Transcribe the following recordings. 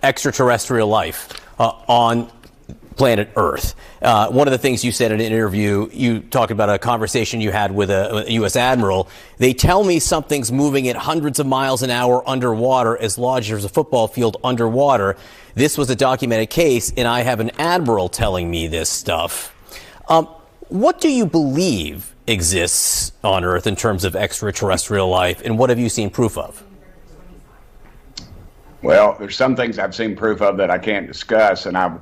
extraterrestrial life on planet Earth. One of the things you said in an interview, you talked about a conversation you had with a U.S. admiral. They tell me something's moving at hundreds of miles an hour underwater, as large as a football field underwater. This was a documented case, and I have an admiral telling me this stuff. What do you believe exists on Earth in terms of extraterrestrial life, and what have you seen proof of? Well, there's some things I've seen proof of that I can't discuss, and I've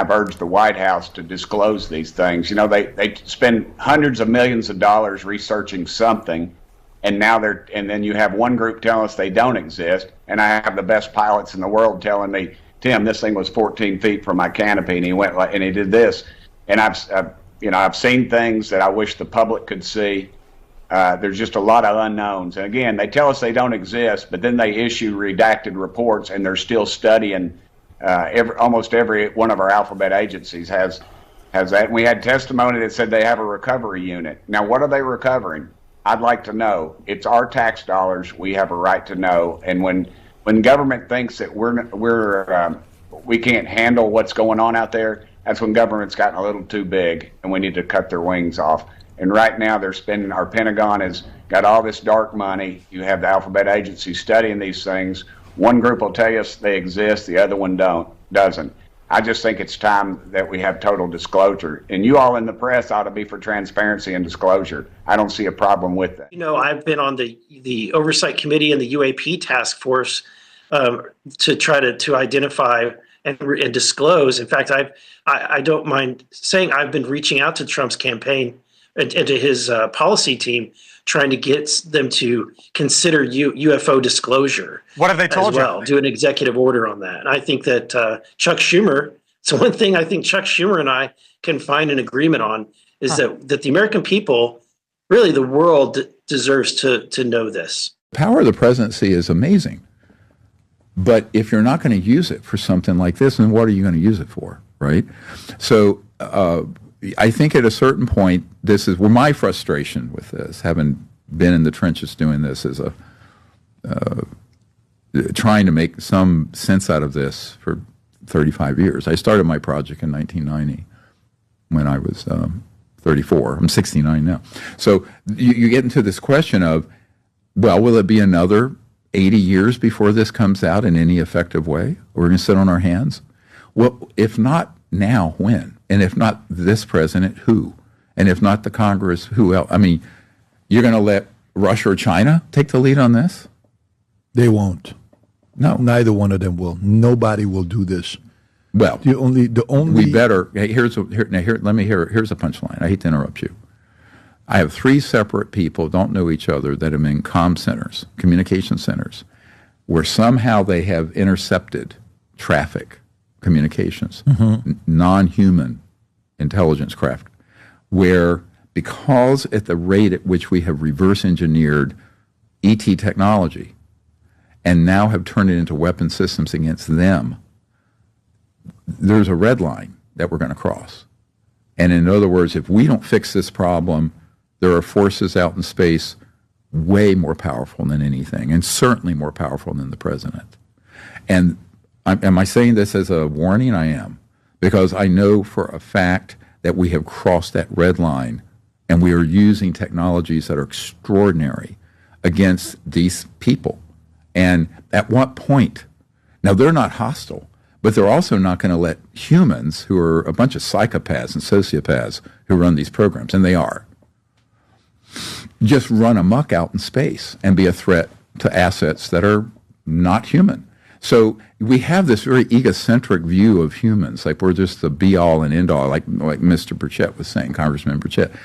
urged the White House to disclose these things. You know, they spend hundreds of millions of dollars researching something, and then you have one group telling us they don't exist, and I have the best pilots in the world telling me, Tim, this thing was 14 feet from my canopy, and he did this, and I've seen things that I wish the public could see. There's just a lot of unknowns, and again, they tell us they don't exist, but then they issue redacted reports, and they're still studying. Almost every one of our alphabet agencies has that. And we had testimony that said they have a recovery unit. Now, what are they recovering? I'd like to know. It's our tax dollars. We have a right to know. And when government thinks that we can't handle what's going on out there, that's when government's gotten a little too big, and we need to cut their wings off. And right now, they're spending. Our Pentagon has got all this dark money. You have the alphabet agencies studying these things. One group will tell us they exist, the other one doesn't. I just think it's time that we have total disclosure. And you all in the press ought to be for transparency and disclosure. I don't see a problem with that. You know, I've been on the Oversight Committee and the UAP Task Force to try to identify and disclose. In fact, I don't mind saying I've been reaching out to Trump's campaign and to his policy team, trying to get them to consider UFO disclosure. What have they told you? Well, do an executive order on that. And I think that Chuck Schumer, it's one thing I think Chuck Schumer and I can find an agreement on is that the American people, really the world, deserves to know this. The power of the presidency is amazing. But if you're not going to use it for something like this, then what are you going to use it for, right? So I think at a certain point, this is where my frustration with this, having been in the trenches doing this as trying to make some sense out of this for 35 years. I started my project in 1990 when I was 34. I'm 69 now. So you get into this question of, well, will it be another 80 years before this comes out in any effective way? We're going to sit on our hands? Well, if not now, when? And if not this president, who? And if not the Congress, who else? I mean, you're going to let Russia or China take the lead on this? They won't. No. Neither one of them will. Nobody will do this. Well, the only we better. Hey, here's a punchline. I hate to interrupt you. I have 3 separate people don't know each other that are in comm centers, communication centers, where somehow they have intercepted traffic communications, non-human intelligence craft, where because at the rate at which we have reverse engineered ET technology and now have turned it into weapon systems against them, there's a red line that we're going to cross. And in other words, if we don't fix this problem, there are forces out in space way more powerful than anything, and certainly more powerful than the president. And am I saying this as a warning? I am. Because I know for a fact that we have crossed that red line, and we are using technologies that are extraordinary against these people. And at what point? Now, they're not hostile, but they're also not going to let humans, who are a bunch of psychopaths and sociopaths who run these programs, and they are, just run amok out in space and be a threat to assets that are not human. So we have this very egocentric view of humans, like we're just the be-all and end-all, like Mr. Burchett was saying, Congressman Burchett.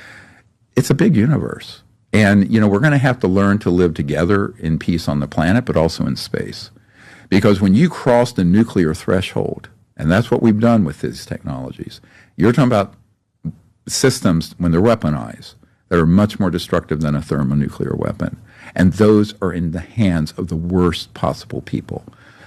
It's a big universe. And, you know, we're going to have to learn to live together in peace on the planet, but also in space. Because when you cross the nuclear threshold, and that's what we've done with these technologies, you're talking about systems, when they're weaponized, that are much more destructive than a thermonuclear weapon. And those are in the hands of the worst possible people.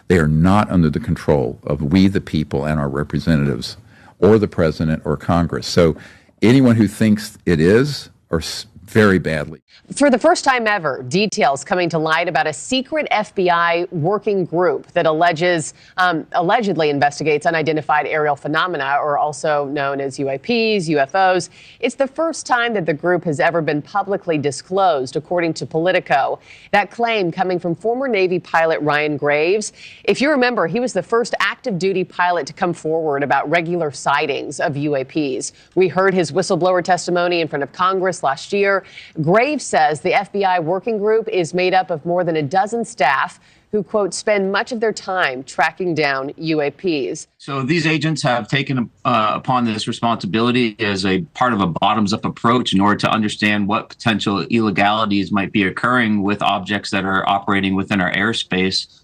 They are not under the control of we the people and our representatives or the president or Congress. So anyone who thinks it is or very badly. For the first time ever, details coming to light about a secret FBI working group that allegedly investigates unidentified aerial phenomena, or also known as UAPs, UFOs. It's the first time that the group has ever been publicly disclosed, according to Politico. That claim coming from former Navy pilot Ryan Graves. If you remember, he was the first active duty pilot to come forward about regular sightings of UAPs. We heard his whistleblower testimony in front of Congress last year. Graves says the FBI working group is made up of more than a dozen staff who, quote, spend much of their time tracking down UAPs. So these agents have taken upon this responsibility as a part of a bottoms-up approach in order to understand what potential illegalities might be occurring with objects that are operating within our airspace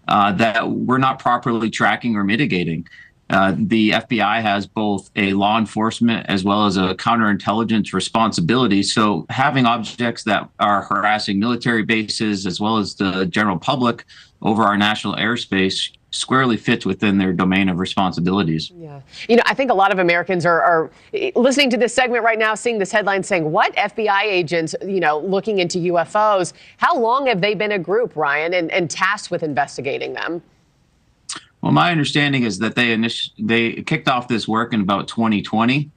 that we're not properly tracking or mitigating. The FBI has both a law enforcement as well as a counterintelligence responsibility. So having objects that are harassing military bases as well as the general public over our national airspace squarely fits within their domain of responsibilities. Yeah. You know, I think a lot of Americans are listening to this segment right now, seeing this headline saying, what, FBI agents, looking into UFOs? How long have they been a group, Ryan, and tasked with investigating them? Well, my understanding is that they kicked off this work in about 2020.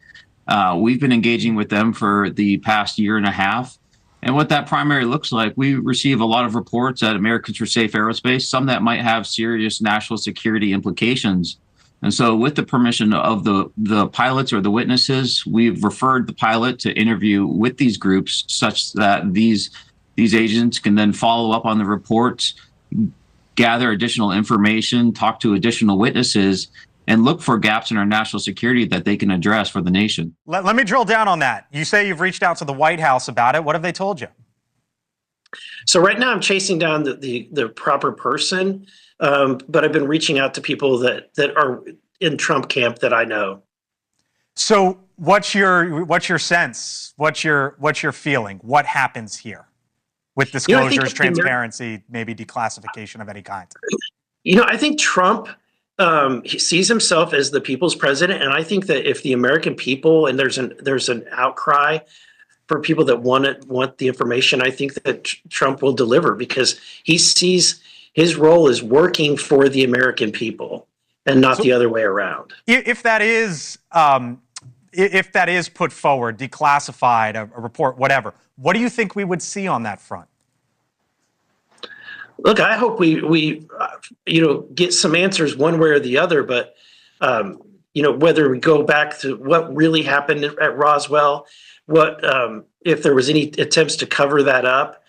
We've been engaging with them for the past year and a half. And what that primarily looks like, we receive a lot of reports at Americans for Safe Aerospace, some that might have serious national security implications. And so with the permission of the pilots or the witnesses, we've referred the pilot to interview with these groups such that these agents can then follow up on the reports, gather additional information, talk to additional witnesses, and look for gaps in our national security that they can address for the nation. Let me drill down on that. You say you've reached out to the White House about it. What have they told you? So right now I'm chasing down the proper person, but I've been reaching out to people that are in Trump camp that I know. So what's your sense? What's your feeling? What happens here? With disclosures, transparency, maybe declassification of any kind. I think Trump he sees himself as the people's president, and I think that if the American people, and there's an outcry for people that want the information, I think that Trump will deliver because he sees his role as working for the American people and not the other way around. If that is put forward, declassified, a report, whatever, what do you think we would see on that front? Look, I hope we get some answers one way or the other, but whether we go back to what really happened at Roswell, what if there was any attempts to cover that up,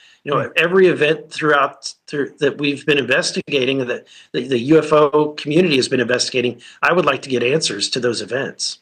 every event that we've been investigating, that the UFO community has been investigating, I would like to get answers to those events.